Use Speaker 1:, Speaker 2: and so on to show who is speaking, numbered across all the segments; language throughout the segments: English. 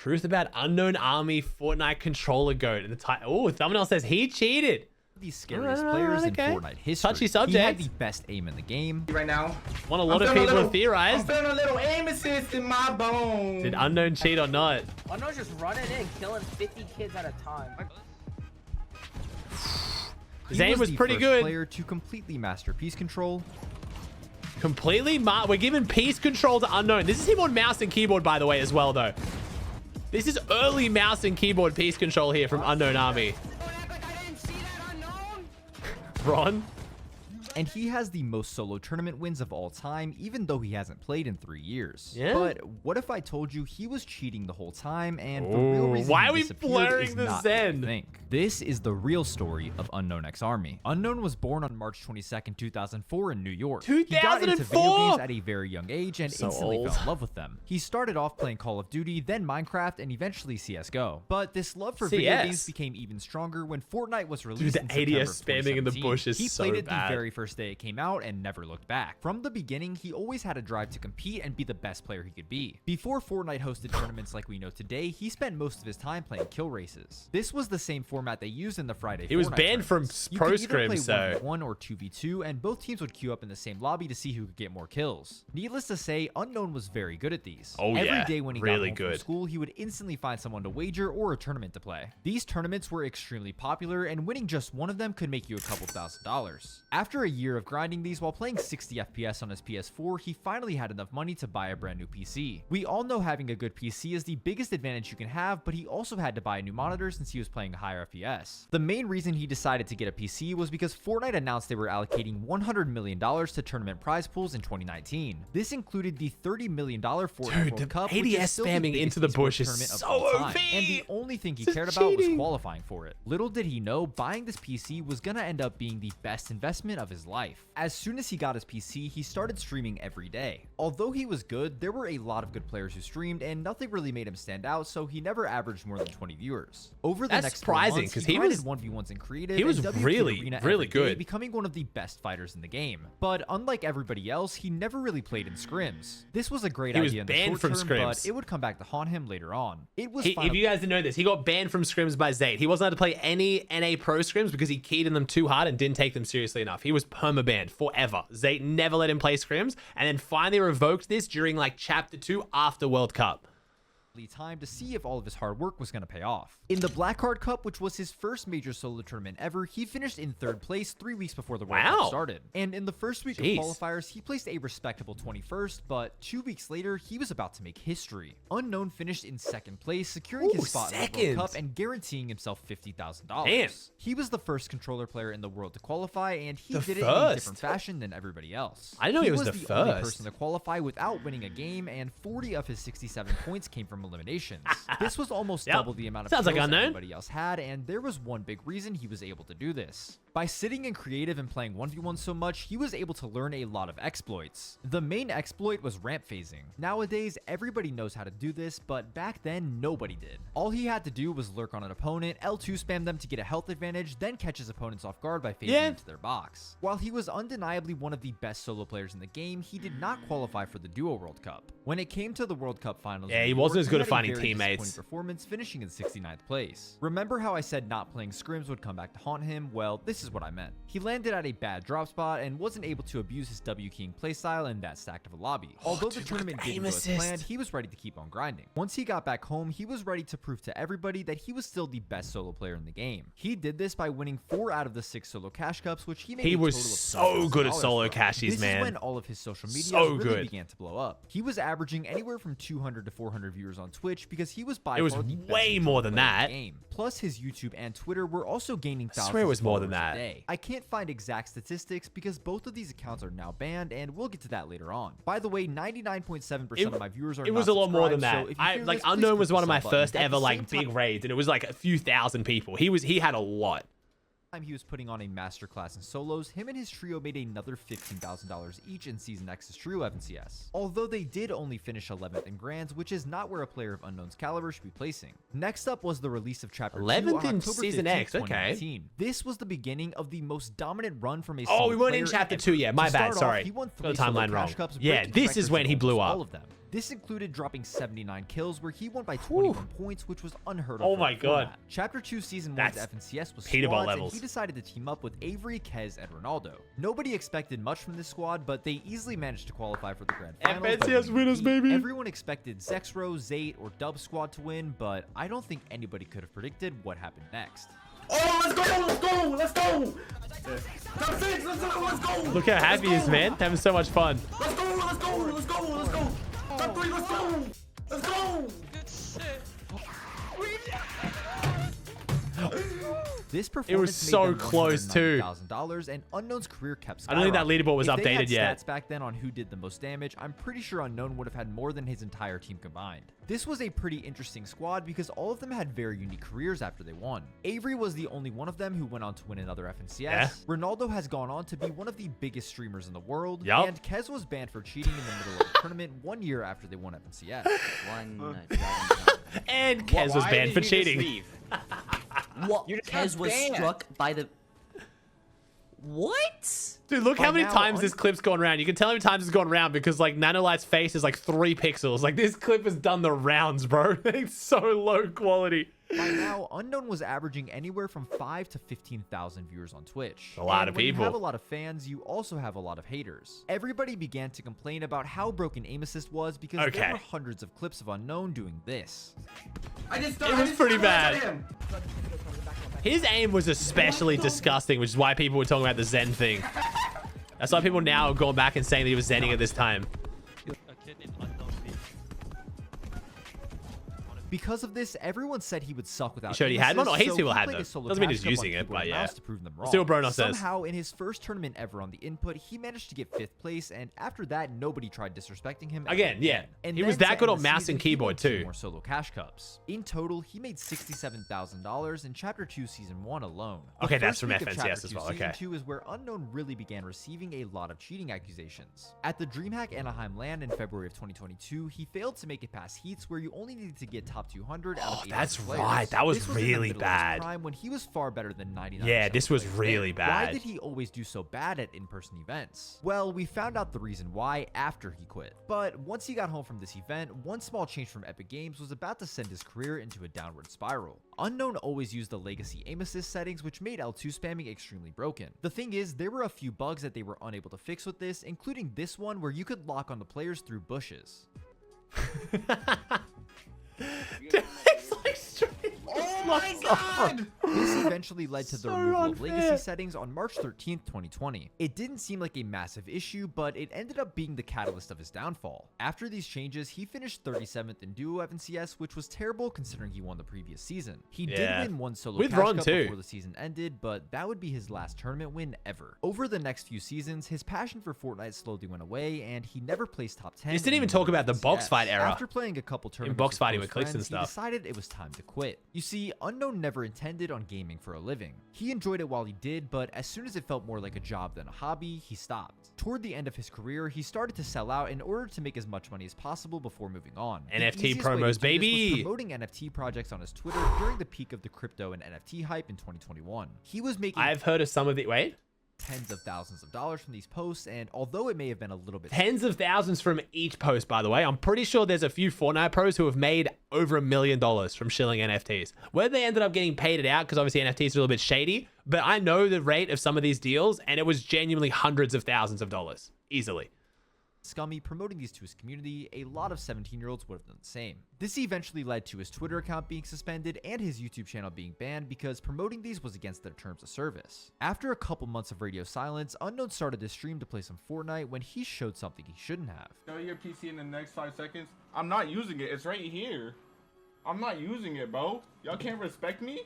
Speaker 1: Truth about Unknown Army Fortnite controller goat. And the oh, thumbnail says he cheated.
Speaker 2: The scariest players in Fortnite history.
Speaker 1: Touchy subject.
Speaker 2: He had the best aim in the game.
Speaker 3: Right now,
Speaker 1: what a lot of people have theorized.
Speaker 3: I'm feeling a little aim assist in my bones.
Speaker 1: Did Unknown cheat or not?
Speaker 4: Unknown's just running in, killing 50 kids at a time.
Speaker 1: His aim was pretty good.
Speaker 2: Player to completely master piece control.
Speaker 1: Completely? We're giving piece control to Unknown. This is him on mouse and keyboard, by the way, as well, though. This is early mouse and keyboard piece control here from Unknown Army. Ron?
Speaker 2: And he has the most solo tournament wins of all time, even though he hasn't played in 3 years.
Speaker 1: Yeah.
Speaker 2: But what if I told you he was cheating the whole time, and the real reason
Speaker 1: why
Speaker 2: he
Speaker 1: are we
Speaker 2: disappeared
Speaker 1: blurring
Speaker 2: is
Speaker 1: the
Speaker 2: not
Speaker 1: Zen?
Speaker 2: what you think. This is the real story of UnknownxArmy. Unknown was born on March 22nd, 2004 in New York.
Speaker 1: 2004?
Speaker 2: He got into video games at a very young age and
Speaker 1: So
Speaker 2: instantly
Speaker 1: old.
Speaker 2: fell in love with them. He started off playing Call of Duty, then Minecraft, and eventually CSGO. But this love for video
Speaker 1: CS?
Speaker 2: games became even stronger when Fortnite was released
Speaker 1: Dude,
Speaker 2: in
Speaker 1: the
Speaker 2: September
Speaker 1: ADS
Speaker 2: of
Speaker 1: spamming in the
Speaker 2: 2017.
Speaker 1: bush is
Speaker 2: He
Speaker 1: so
Speaker 2: played it
Speaker 1: bad.
Speaker 2: the very first day it came out and never looked back. From the beginning, he always had a drive to compete and be the best player he could be. Before Fortnite hosted tournaments like we know today, he spent most of his time playing kill races. This was the same format they used in the Friday
Speaker 1: He was
Speaker 2: Fortnite
Speaker 1: banned from
Speaker 2: tournaments. You
Speaker 1: pro
Speaker 2: could either play
Speaker 1: scrims, so
Speaker 2: 1v1 or 2v2, and both teams would queue up in the same lobby to see who could get more kills. Needless to say, Unknown was very good at these.
Speaker 1: Oh,
Speaker 2: Every
Speaker 1: yeah.
Speaker 2: day when he
Speaker 1: Really
Speaker 2: got home
Speaker 1: good.
Speaker 2: from school, he would instantly find someone to wager or a tournament to play. These tournaments were extremely popular, and winning just one of them could make you a couple $1,000s. After a year of grinding these while playing 60 FPS on his PS4, he finally had enough money to buy a brand new PC. We all know having a good PC is the biggest advantage you can have, but he also had to buy a new monitor since he was playing a higher FPS. The main reason he decided to get a PC was because Fortnite announced they were allocating $100 million to tournament prize pools in 2019. This included the $30 million Fortnite
Speaker 1: Dude,
Speaker 2: World
Speaker 1: the
Speaker 2: Cup, which is
Speaker 1: ADS
Speaker 2: still the
Speaker 1: spamming
Speaker 2: biggest
Speaker 1: into the
Speaker 2: esports
Speaker 1: bush is
Speaker 2: tournament of
Speaker 1: so
Speaker 2: all time.
Speaker 1: OP.
Speaker 2: And the only thing he
Speaker 1: This is
Speaker 2: cared about was
Speaker 1: cheating.
Speaker 2: qualifying for it. Little did he know, buying this PC was gonna end up being the best investment of his life. As soon as he got his PC, he started streaming every day. Although he was good, there were a lot of good players who streamed, and nothing really made him stand out, so he never averaged more than 20 viewers. Over the
Speaker 1: That's
Speaker 2: next
Speaker 1: surprising,
Speaker 2: 'cause
Speaker 1: because
Speaker 2: he
Speaker 1: he
Speaker 2: grinded
Speaker 1: was
Speaker 2: 1v1s in creative.
Speaker 1: he was
Speaker 2: and WP
Speaker 1: really,
Speaker 2: Arena
Speaker 1: really
Speaker 2: every day,
Speaker 1: good.
Speaker 2: becoming one of the best fighters in the game. But unlike everybody else, he never really played in scrims. This was a great
Speaker 1: He was
Speaker 2: idea in the
Speaker 1: banned
Speaker 2: short
Speaker 1: from
Speaker 2: term,
Speaker 1: scrims.
Speaker 2: but it would come back to haunt him later on. It was
Speaker 1: If you guys didn't know this, he got banned from scrims by Zate. He wasn't allowed to play any NA pro scrims because he keyed in them too hard and didn't take them seriously enough. He was perma-banned forever. Zate never let him play scrims, and then finally revoked this during like chapter 2 after World Cup.
Speaker 2: time to see if all of his hard work was going to pay off. In the Blackheart Cup, which was his first major solo tournament ever, he finished in 3rd place 3 weeks before the World Cup started. And in the first week of qualifiers, he placed a respectable 21st, but 2 weeks later, he was about to make history. Unknown finished in 2nd place, securing his spot in the World Cup and guaranteeing himself $50,000. He was the first controller player in the world to qualify, and he did it in a different fashion than everybody else.
Speaker 1: I didn't know he was the
Speaker 2: first. Only person to qualify without winning a game, and 40 of his 67 points came from eliminations. This was almost double the amount of kills everybody else had, and there was one big reason he was able to do this. By sitting in creative and playing 1v1 so much, he was able to learn a lot of exploits. The main exploit was ramp phasing. Nowadays, everybody knows how to do this, but back then, nobody did. All he had to do was lurk on an opponent, L2 spam them to get a health advantage, then catch his opponents off guard by phasing into their box. While he was undeniably one of the best solo players in the game, he did not qualify for the Duo World Cup. When it came to the World Cup finals,
Speaker 1: he wasn't as good at finding teammates.
Speaker 2: Performance, finishing in 69th place. Remember how I said not playing scrims would come back to haunt him? Well, this is what I meant. He landed at a bad drop spot and wasn't able to abuse his W keying playstyle in that stacked of a lobby. Although the tournament didn't go as planned, he was ready to keep on grinding. Once he got back home, he was ready to prove to everybody that he was still the best solo player in the game. He did this by winning 4 out of the 6 solo cash cups, which he made a total of
Speaker 1: so good at solo cashies,
Speaker 2: this
Speaker 1: man.
Speaker 2: This is when all of his social media really began to blow up. He was averaging anywhere from 200 to 400 viewers on Twitch because he was by far the best
Speaker 1: way more than that.
Speaker 2: Game. Plus, his YouTube and Twitter were also gaining thousands
Speaker 1: I swear it was
Speaker 2: of
Speaker 1: more
Speaker 2: followers
Speaker 1: than that.
Speaker 2: a day. I can't find exact statistics because both of these accounts are now banned, and we'll get to that later on. By the way, 99.7% of my viewers are
Speaker 1: It was a lot more than that.
Speaker 2: So
Speaker 1: like Unknown was one of my first ever like big raids, and it was like a few thousand people. He had a lot.
Speaker 2: Time he was putting on a masterclass in solos, him and his trio made another $15,000 each in Season X's True FNCS. Although they did only finish 11th in Grands, which is not where a player of Unknown's caliber should be placing. Next up was the release of Chapter 2 on October 15th, 2019. This was the beginning of the most dominant run from a
Speaker 1: we weren't in Chapter 2 yet. My bad, sorry.
Speaker 2: He won 3
Speaker 1: timeline wrong.
Speaker 2: Cups,
Speaker 1: yeah, this is when he blew up.
Speaker 2: All of them. This included dropping 79 kills, where he won by 21 points, which was unheard of.
Speaker 1: Oh my god.
Speaker 2: Chapter 2 Season 1's FNCS was
Speaker 1: peanut
Speaker 2: squads,
Speaker 1: levels.
Speaker 2: and he decided to team up with Avery, Kez, and Ronaldo. Nobody expected much from this squad, but they easily managed to qualify for the grand finals.
Speaker 1: FNCS winners, baby!
Speaker 2: Everyone expected Zexro, Zate, or Dub Squad to win, but I don't think anybody could have predicted what happened next.
Speaker 3: Oh, let's go! Let's go! Let's go! Top 6, let's go!
Speaker 1: Look how happy he is, man. Having so much fun.
Speaker 3: Let's go! Let's go! Let's go! Let's go! Top 3, let's go! Let's go!
Speaker 2: This performance
Speaker 1: It was so close too.
Speaker 2: $190,000, and Unknown's career kept skyrocketing.
Speaker 1: I don't think that leaderboard was
Speaker 2: if they
Speaker 1: updated
Speaker 2: had
Speaker 1: yet.
Speaker 2: Stats back then on who did the most damage, I'm pretty sure Unknown would have had more than his entire team combined. This was a pretty interesting squad because all of them had very unique careers after they won. Avery was the only one of them who went on to win another FNCS.
Speaker 1: Yeah.
Speaker 2: Ronaldo has gone on to be one of the biggest streamers in the world.
Speaker 1: Yep.
Speaker 2: And Kez was banned for cheating in the middle of the tournament 1 year after they won FNCS.
Speaker 1: And Kez was banned for cheating.
Speaker 5: What? Kez was struck by the... What?
Speaker 1: Dude, look
Speaker 2: By
Speaker 1: how many
Speaker 2: now,
Speaker 1: times this clip's gone around. You can tell how many times it's gone around because, like, Nanolight's face is like 3 pixels. Like, this clip has done the rounds, bro. It's so low quality.
Speaker 2: By now, Unknown was averaging anywhere from 5,000 to 15,000 viewers on Twitch.
Speaker 1: A lot of
Speaker 2: when
Speaker 1: people.
Speaker 2: You have a lot of fans, you also have a lot of haters. Everybody began to complain about how broken aim assist was because there were hundreds of clips of Unknown doing this.
Speaker 1: It was pretty bad. His aim was especially disgusting, which is why people were talking about the Zen thing. That's why people now are going back and saying that he was Zenning at this time.
Speaker 2: Because of this, everyone said he would suck without.
Speaker 1: You showed he had one? Or he still had them.
Speaker 2: them.
Speaker 1: Doesn't mean he's using it, but yeah. Still Brono says.
Speaker 2: Somehow, in his first tournament ever on the input, he managed to get 5th place, and after that, nobody tried disrespecting him
Speaker 1: again. Yeah,
Speaker 2: and
Speaker 1: he was
Speaker 2: then
Speaker 1: that
Speaker 2: to
Speaker 1: good
Speaker 2: end
Speaker 1: on
Speaker 2: the
Speaker 1: mouse
Speaker 2: season,
Speaker 1: and
Speaker 2: he
Speaker 1: keyboard
Speaker 2: won 2
Speaker 1: too.
Speaker 2: more solo cash cups. In total, he made $67,000 in Chapter 2 Season 1 alone. The
Speaker 1: Okay, that's
Speaker 2: first
Speaker 1: from
Speaker 2: week of
Speaker 1: FNCS
Speaker 2: Chapter
Speaker 1: as
Speaker 2: 2
Speaker 1: well,
Speaker 2: Season
Speaker 1: okay.
Speaker 2: 2 is where Unknown really began receiving a lot of cheating accusations. At the DreamHack Anaheim LAN in February of 2022, he failed to make it past heats where you only needed to get top 200 out of 800
Speaker 1: That's
Speaker 2: players.
Speaker 1: right. That was
Speaker 2: This in the
Speaker 1: really
Speaker 2: middle of his
Speaker 1: bad.
Speaker 2: prime when he was far better than 99%.
Speaker 1: Yeah, this was
Speaker 2: of players
Speaker 1: really
Speaker 2: did.
Speaker 1: bad.
Speaker 2: Why did he always do so bad at in-person events? Well, we found out the reason why after he quit. But once he got home from this event, one small change from Epic Games was about to send his career into a downward spiral. Unknown always used the legacy aim assist settings, which made L2 spamming extremely broken. The thing is, there were a few bugs that they were unable to fix with this, including this one where you could lock on the players through bushes.
Speaker 1: It's like straight.
Speaker 3: Oh my god!
Speaker 2: This eventually led to the
Speaker 1: So
Speaker 2: removal of
Speaker 1: unfair.
Speaker 2: legacy settings on March 13th, 2020. It didn't seem like a massive issue, but it ended up being the catalyst of his downfall. After these changes, he finished 37th in Duo FNCS, which was terrible considering he won the previous season. He did win one solo
Speaker 1: With
Speaker 2: cash
Speaker 1: Ron
Speaker 2: cup
Speaker 1: too.
Speaker 2: before the season ended, but that would be his last tournament win ever. Over the next few seasons, his passion for Fortnite slowly went away, and he never placed top 10.
Speaker 1: This didn't even
Speaker 2: in
Speaker 1: talk
Speaker 2: another
Speaker 1: about the box
Speaker 2: FNCS.
Speaker 1: fight era.
Speaker 2: After playing a couple tournaments
Speaker 1: box
Speaker 2: with
Speaker 1: fighting
Speaker 2: close
Speaker 1: with clicks and
Speaker 2: friends,
Speaker 1: stuff.
Speaker 2: he decided it was time to quit. You see, Unknown never intended on gaming for a living. He enjoyed it while he did, but as soon as it felt more like a job than a hobby, he stopped. Toward the end of his career, he started to sell out in order to make as much money as possible before moving on. The
Speaker 1: NFT
Speaker 2: easiest way to
Speaker 1: promos,
Speaker 2: do this was
Speaker 1: baby!
Speaker 2: promoting NFT projects on his Twitter during the peak of the crypto and NFT hype in 2021. He was making
Speaker 1: I've heard of some of the
Speaker 2: tens of thousands of dollars from these posts, and although it may have been a little bit
Speaker 1: tens of thousands from each post, by the way. I'm pretty sure there's a few Fortnite pros who have made over $1 million from shilling NFTs. Whether they ended up getting paid it out, because obviously NFTs are a little bit shady, but I know the rate of some of these deals, and it was genuinely hundreds of thousands of dollars. Easily.
Speaker 2: scummy promoting these to his community, a lot of 17-year-olds would have done the same. This eventually led to his Twitter account being suspended and his YouTube channel being banned because promoting these was against their terms of service. After a couple months of radio silence, Unknown started to stream to play some Fortnite when he showed something he shouldn't have.
Speaker 3: Show your PC in the next 5 seconds. I'm not using it. It's right here. I'm not using it, bro. Y'all can't respect me?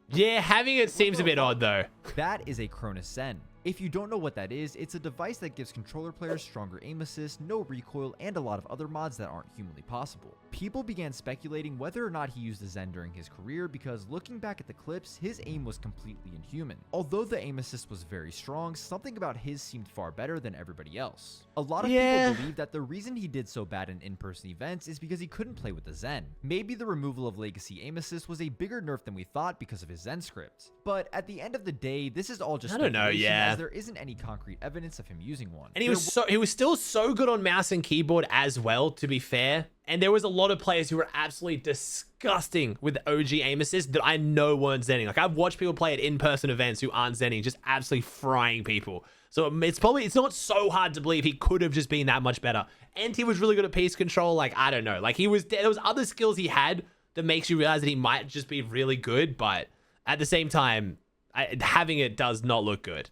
Speaker 1: Yeah, having it seems a bit odd though.
Speaker 2: That is a Cronus Zen. If you don't know what that is, it's a device that gives controller players stronger aim assist, no recoil, and a lot of other mods that aren't humanly possible. People began speculating whether or not he used the Zen during his career because looking back at the clips, his aim was completely inhuman. Although the aim assist was very strong, something about his seemed far better than everybody else. A lot of people believe that the reason he did so bad in in-person events is because he couldn't play with the Zen. Maybe the removal of legacy aim assist was a bigger nerf than we thought because of his Zen script. But at the end of the day, this is all just
Speaker 1: I don't know,
Speaker 2: speculation,
Speaker 1: yeah.
Speaker 2: as there isn't any concrete evidence of him using one.
Speaker 1: And he was still so good on mouse and keyboard as well, to be fair. And there was a lot of players who were absolutely disgusting with OG aim assist that I know weren't zenning. Like, I've watched people play at in-person events who aren't zenning, just absolutely frying people. So it's not so hard to believe he could have just been that much better. And he was really good at piece control. Like, I don't know. Like, there was other skills he had that makes you realize that he might just be really good, but at the same time, having it does not look good.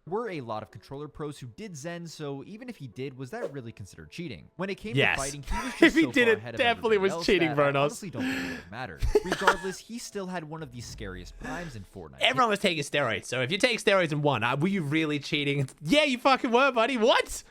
Speaker 2: Were a lot of controller pros who did zen, so even if he did, was that really considered cheating? When it came to fighting, he was just
Speaker 1: if he
Speaker 2: so
Speaker 1: did
Speaker 2: far
Speaker 1: it,
Speaker 2: ahead of
Speaker 1: definitely was
Speaker 2: else
Speaker 1: cheating,
Speaker 2: that
Speaker 1: Vernos.
Speaker 2: I honestly don't think it would have mattered. Regardless, he still had one of the scariest primes in Fortnite.
Speaker 1: Everyone was taking steroids, so if you take steroids and won, were you really cheating? Yeah, you fucking were, buddy. What?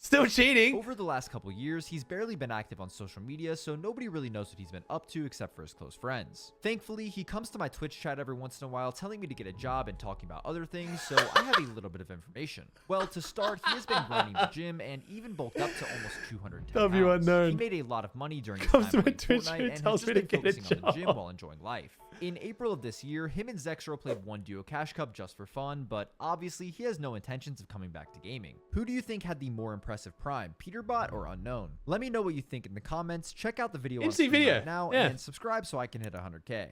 Speaker 1: Still cheating.
Speaker 2: Over the last couple years, he's barely been active on social media, so nobody really knows what he's been up to except for his close friends. Thankfully, he comes to my Twitch chat every once in a while telling me to get a job and talking about other things, so I have a little bit of information. Well, to start, he has been grinding the gym and even bulked up to almost 210 pounds.
Speaker 1: Unknown.
Speaker 2: He made a lot of money during his time playing Fortnite and has just been focusing on the gym while enjoying life. In April of this year, him and Zexro played one Duo Cash Cup just for fun, but obviously he has no intentions of coming back to gaming. Who do you think had the more impressive prime, Peterbot or Unknown? Let me know what you think in the comments. Check out the video on screen right now and subscribe so I can hit 100K.